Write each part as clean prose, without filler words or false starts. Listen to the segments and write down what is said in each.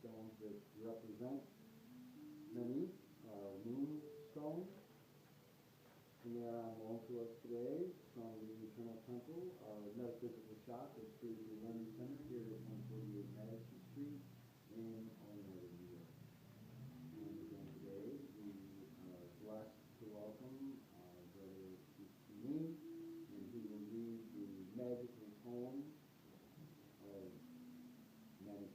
stones that represent many are moonstones, and they are on loan to us today from the Eternal Temple, our metaphysical shop at Spiritual Learning Center here at 148 Madison Street in Illinois, New York. And again today, we are blessed to welcome our brother Keith, and he will read the magical poem of many.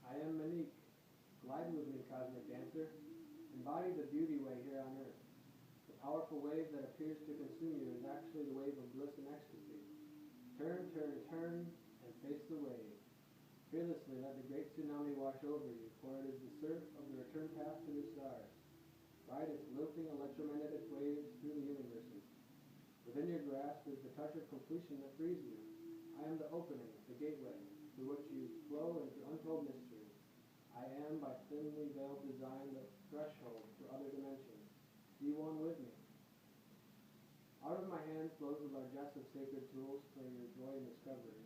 I am Monique. Glide with me, cosmic dancer. Embody the beauty way here on earth. The powerful wave that appears to consume you is actually the wave of bliss and ecstasy. Turn, turn, turn, and face the wave. Fearlessly let the great tsunami wash over you, for it is the surf of the return path to the stars. Ride its lilting electromagnetic waves through the universes. Within your grasp is the touch of completion that frees you. I am the opening, the gateway, through which you flow into untold mystery. I am, by thinly veiled design, the threshold to other dimensions. Be one with me. Out of my hands flows the largesse of sacred tools for your joy and discovery.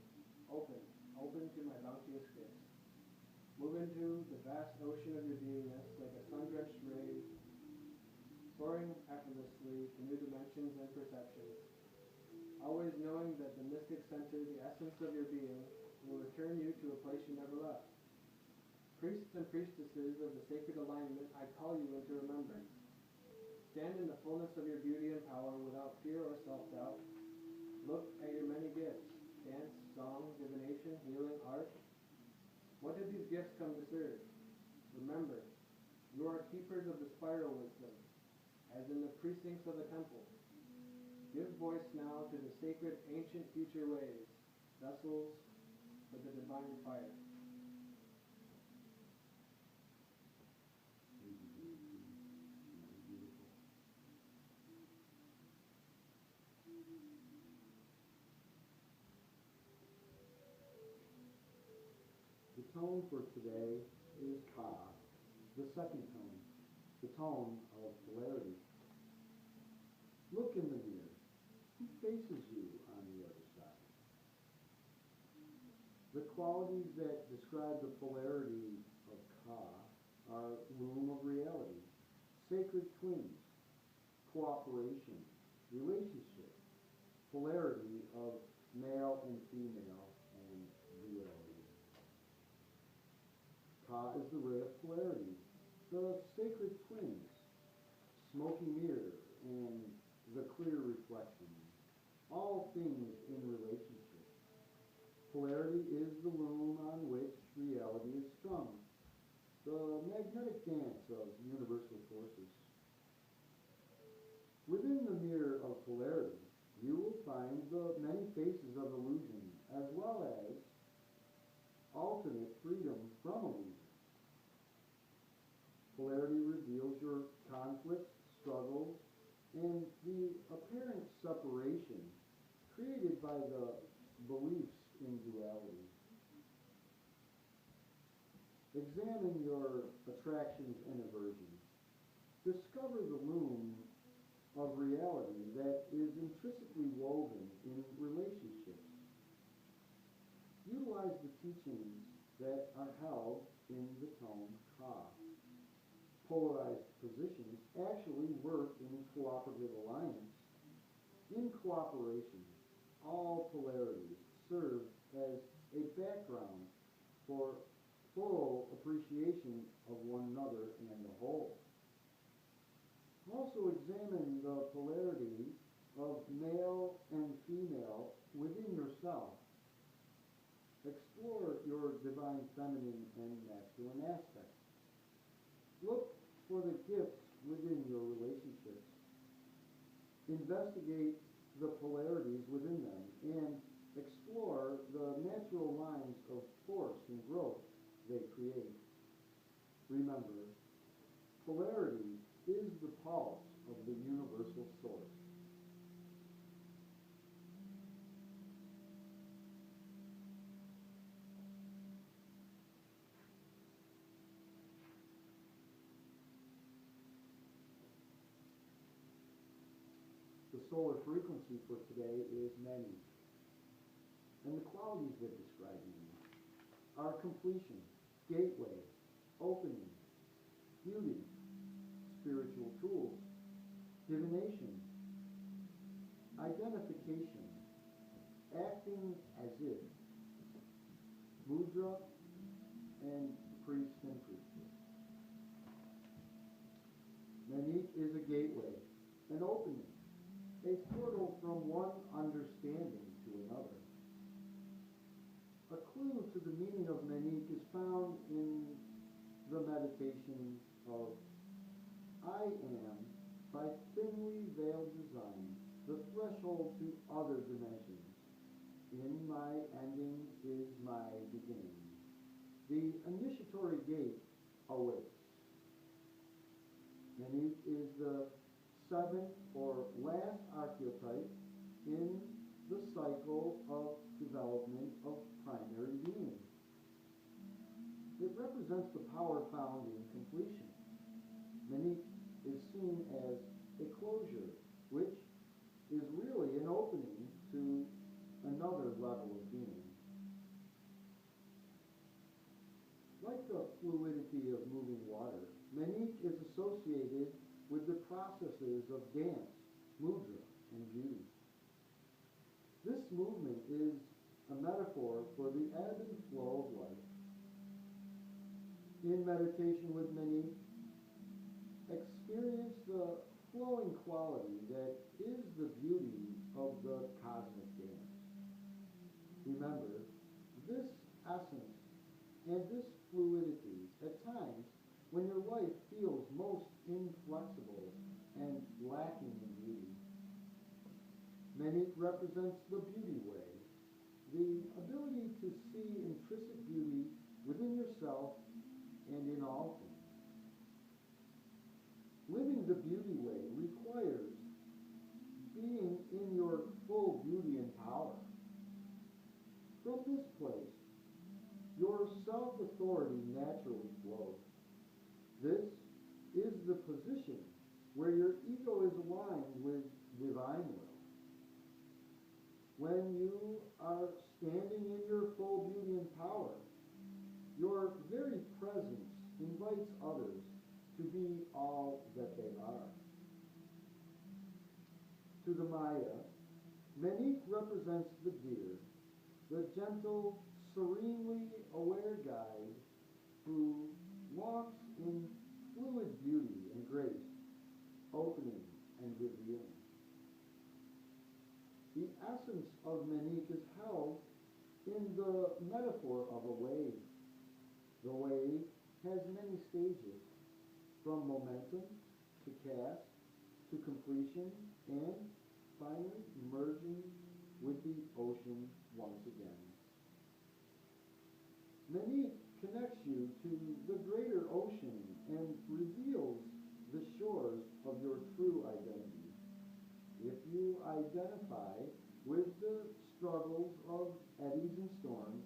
Open, open to my bounteous gifts. Move into the vast ocean of your beingness like a sun-drenched ray, soaring effortlessly to new dimensions and perceptions. Always knowing that the mystic center, the essence of your being, will return you to a place you never left. Priests and priestesses of the sacred alignment, I call you into remembrance. Stand in the fullness of your beauty and power without fear or self-doubt. Look at your many gifts: dance, song, divination, healing, art. What did these gifts come to serve? Remember, you are keepers of the spiral wisdom, as in the precincts of the temple. Give voice now to the sacred ancient future ways, vessels for the divine fire. The tone for today is Ka, the second tone, the tone of polarity. Look in the mirror. Who faces you on the other side? The qualities that describe the polarity of Ka are womb of reality, sacred twins, cooperation, relationship, polarity of male and female, and reality. Ka is the ray of polarity, the sacred twins, smoky mirror, and the clear reflection. All things in relationship. Polarity is the loom on which reality is strung, the magnetic dance of universal forces. Within the mirror of polarity, you will find the many faces of illusion, as well as ultimate freedom from illusion. Polarity reveals your conflicts, struggles, and the apparent separation created by the beliefs in duality. Examine your attractions and aversions. Discover the loom of reality that is intrinsically woven in relationships. Utilize the teachings that are held in the tone Ka. Polarized positions actually work in cooperative alliance. In cooperation, all polarities serve as a background for full appreciation of one another and the whole. Also examine the polarity of male and female within yourself. Explore your divine feminine and masculine aspects. Look for the gifts within your relationships. Investigate the polarities within them and explore the natural lines of force and growth they create. Remember, polarity is the pulse of the universal source. The solar frequency for today is many. and the qualities that describe Monique are completion, gateway, opening, beauty, spiritual tools, divination, identification, acting as if, mudra, and priest and priestess. Monique is a gateway, an opening, a portal from one understanding to another. A clue to the meaning of Monique is found in the meditation of I am, by thinly veiled design, the threshold to other dimensions. In my ending is my beginning. The initiatory gate awaits. Monique is the seventh or last archetype in the cycle of development of primary being. It represents the power found in completion. Monique is seen as a closure, which is really an opening to another level of being. Like the fluidity of moving water, Monique is associated with the processes of dance, mudra, and beauty. This movement is a metaphor for the ebb and flow of life. In meditation with Monique, experience the flowing quality that is the beauty of the cosmic dance. Remember, this essence and this fluidity at times when your life feels most inflexible and lacking in beauty. Monique represents the beauty way, the ability to see intrinsic beauty within yourself and in all things. Living the beauty way requires being in your full beauty and power. From this place, your self-authority naturally flows. This is the position where your ego is aligned with divine will. When you are standing in your full beauty and power, your very presence invites others to be all that they are. To the Maya, Monique represents the deer, the gentle, serenely aware guide who walks in fluid beauty and grace, opening and revealing. The essence of Monique is held in the metaphor of a wave. The wave has many stages, from momentum to cast to completion and finally merging with the ocean once again. Monique connects you to the greater ocean and reveals the shores of your true identity. If you identify with the struggles of eddies and storms,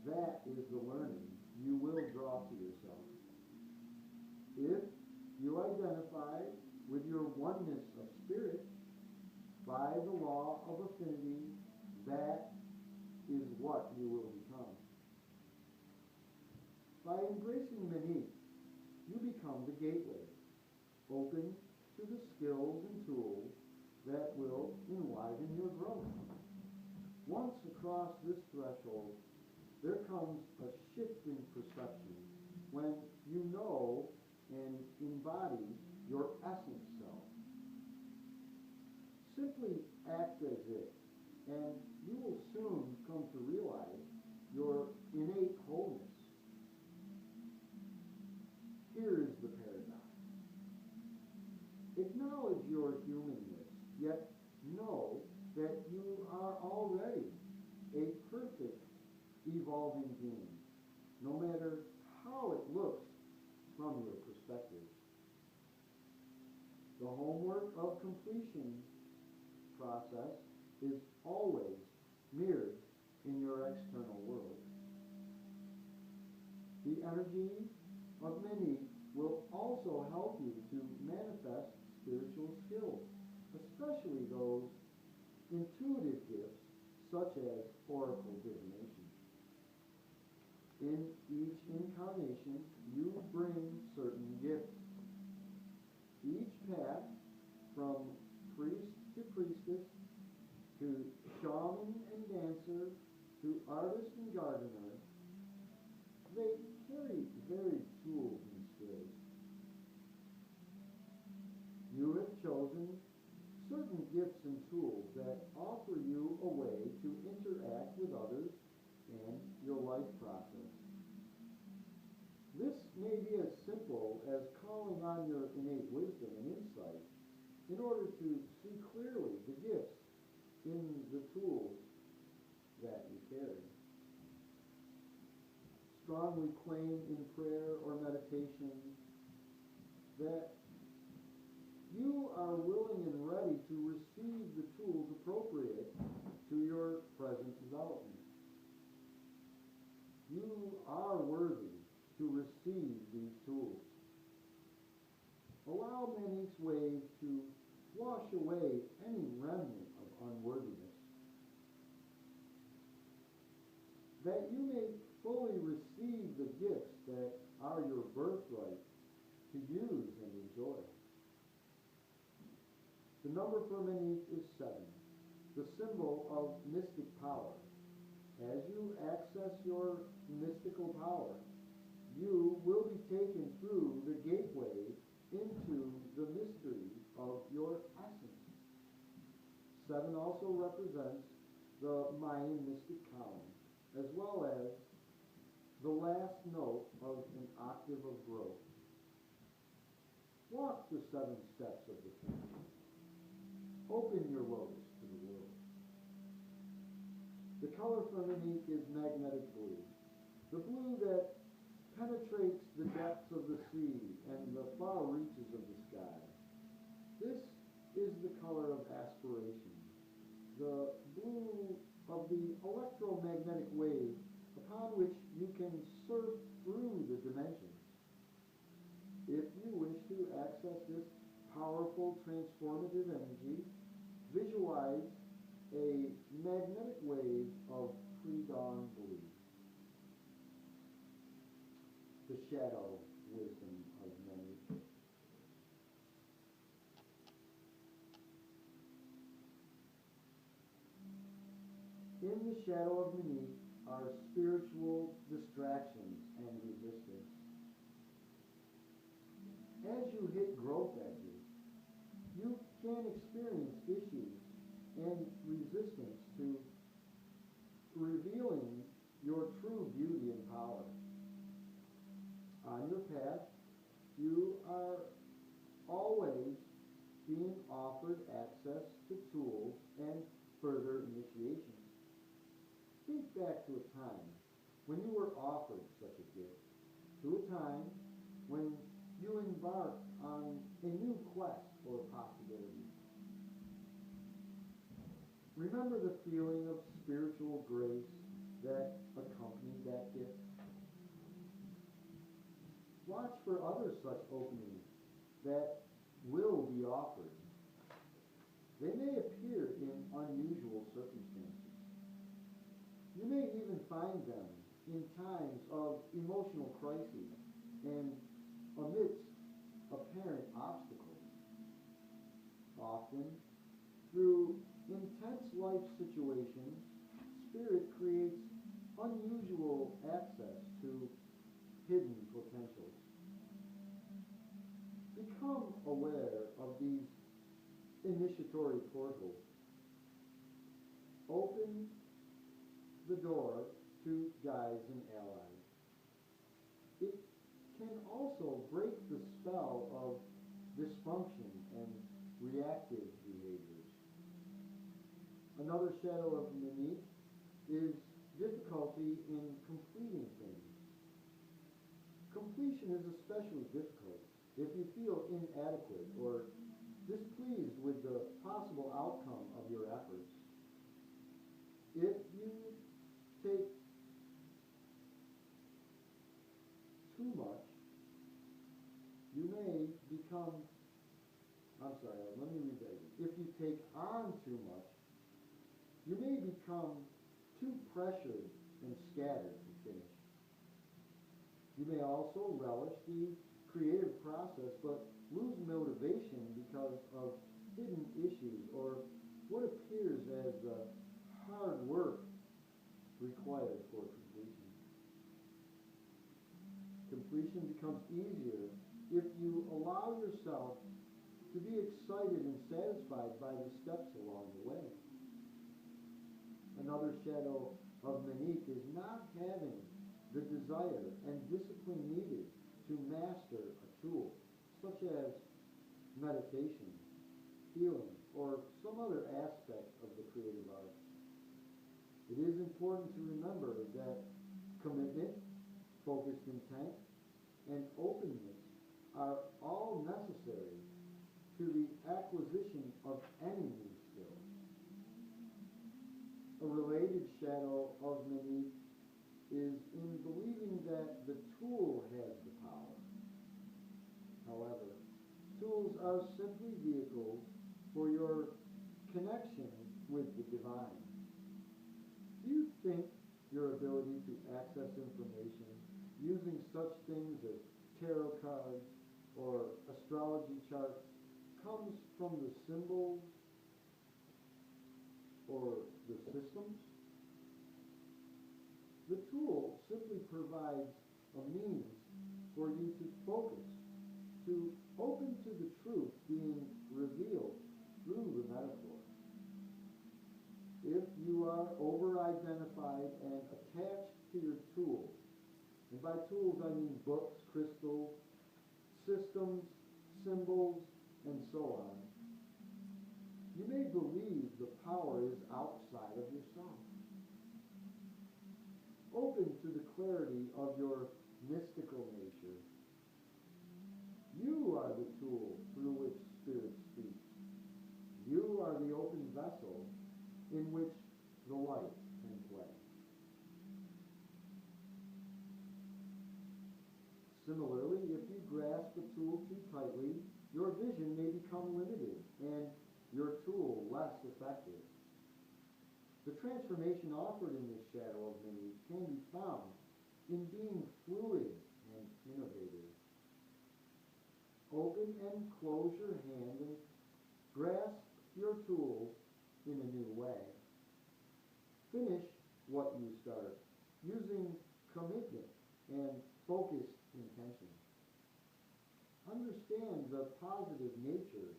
that is the learning you will draw to yourself. If you identify with your oneness of spirit, by the law of affinity, that is what you will become. By embracing Monique, you become the gateway, open to the skills and tools that will enliven your growth. Once across this threshold, there comes a shift in perception when you know and embody your essence self. Simply act as if, and you will soon come to realize your innate wholeness. Here is the paradox. Acknowledge your humanness, yet know that you are already a perfect, evolving being, no matter how it looks from your perspective. The homework of completion process is always mirrored in your external world. The energy of Monique will also help you to manifest spiritual skills, especially those intuitive gifts such as oracle divination. In each incarnation, you bring certain gifts. Each path, from priest to priestess, to shaman and dancer, to artist and gardener, they carry varied tools and skills. You have chosen certain gifts and tools that offer you a way to interact with others and your life process. This may be as simple as calling on your innate wisdom and insight in order to see clearly the gifts in the tools that you carry. Strongly claim in prayer or meditation that you are willing and ready to receive the tools appropriate to your present development. You are worthy to receive these tools. Allow Manik's wave to wash away any remnant of unworthiness, that you may fully receive the gifts that are your birthright to use and enjoy. The number for Manik is 7, the symbol of mystic power. As you access your mystical power, you will be taken through the gateway into the mystery of your essence. 7 also represents the Mayan mystic count, as well as the last note of an octave of growth. Walk the 7 steps of the future. Open your lotus to the world. The color for Manik is magnetic blue, the blue that penetrates the depths of the sea and the far reaches of the sky. This is the color of aspiration, the blue of the electromagnetic wave upon which you can surf through the dimensions. If you wish to access this powerful transformative energy, visualize a magnetic wave of pre-dawn blue. The shadow wisdom of Manik. In the shadow of Manik are spiritual distractions and resistance. As you hit growth edges, you can experience issues and resistance to revealing your true beauty and power. On your path, you are always being offered access to tools and further initiations. Think back to a time when you were offered such a gift, to a time when you embarked on a new quest for possibilities. Remember the feeling of spiritual grace that accompanied that gift. Watch for other such openings that will be offered. They may appear in unusual circumstances. You may even find them in times of emotional crises and amidst apparent obstacles. Often, through intense life situations, Spirit creates unusual access to hidden potentials. Become aware of these initiatory portals. Open the door to guides and allies. It can also break the spell of dysfunction and reactive behaviors. Another shadow of Manik is difficulty in completing things. Completion is especially difficult if you feel inadequate or displeased with the possible outcome of your efforts. If you take too much, you may become, let me read that again. If you take on too much, you may become too pressured and scattered to finish. You may also relish the creative process but lose motivation because of hidden issues or what appears as the hard work required for completion. Completion becomes easier if you allow yourself to be excited and satisfied by the steps along the way. Another shadow of Manik is not having the desire and discipline needed to master a tool, such as meditation, healing, or some other aspect of the creative arts. It is important to remember that commitment, focused intent, and openness are all necessary to the acquisition of any new skill. A related shadow of Manik is in believing that the tool has the power. However, tools are simply vehicles for your connection with the divine. Do you think your ability to access information using such things as tarot cards or astrology charts comes from the symbols or the systems? The tool simply provides a means for you to focus, to open to the truth being revealed through the metaphor. If you are over-identified and attached to your tools, and by tools I mean books, crystals, systems, symbols, and so on, you may believe the power is outside of yourself. Open to the clarity of your mystical nature. You are the tool through which Spirit speaks. You are the open vessel in which the light can play. Similarly, if you grasp a tool too tightly, your vision may become limited and your tool less effective. The transformation offered in this shadow of me can be found in being fluid and innovative. Open and close your hand and grasp your tools in a new way. Finish what you start using commitment and focused intention. Understand the positive nature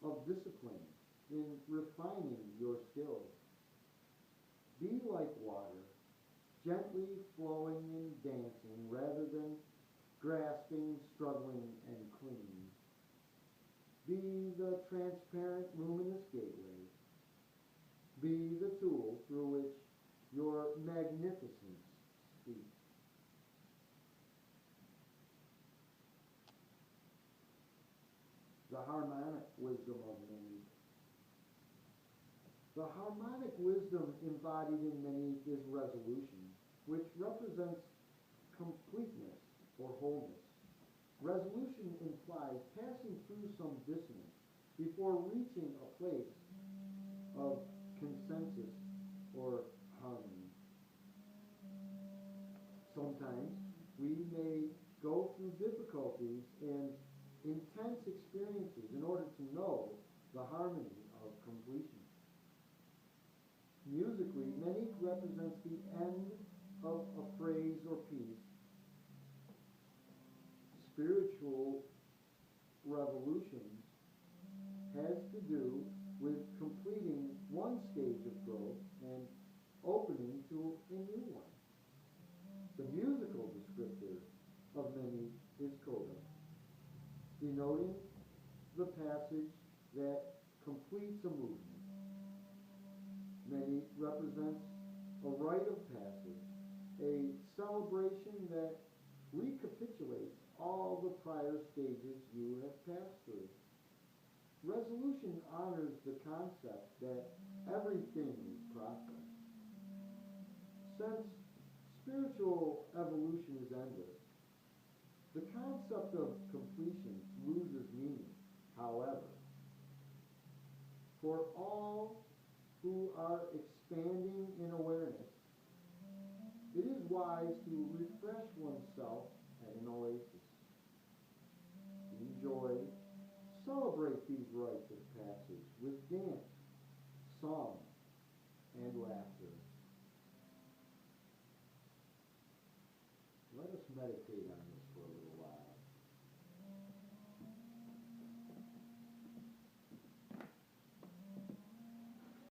of discipline in refining your skills. Be like water, gently flowing and dancing rather than grasping, struggling, and clinging. Be the transparent, luminous gateway. Be the tool through which your magnificence speaks. The harmonic wisdom of Manik. The harmonic wisdom embodied in Manik is resolution, which represents completeness or wholeness. Resolution implies passing through some dissonance before reaching a place of consensus or harmony. Sometimes we may go through difficulties and intense experiences in order to know the harmony of completion. Musically, Manik represents the end of a phrase or piece. Spiritual revolutions has to do with completing one stage of growth and opening to a new one. The musical descriptor of Manik is coda, denoting the passage that completes a movement. Manik represents a rite of passage, a celebration that recapitulates all the prior stages you have passed through. Resolution honors the concept that everything is process. Since spiritual evolution is endless, the concept of completion loses meaning. However, for all who are expanding in awareness, it is wise to refresh oneself at an oasis. Enjoy, celebrate these rites of passage with dance, song, and laughter. Let us meditate on this.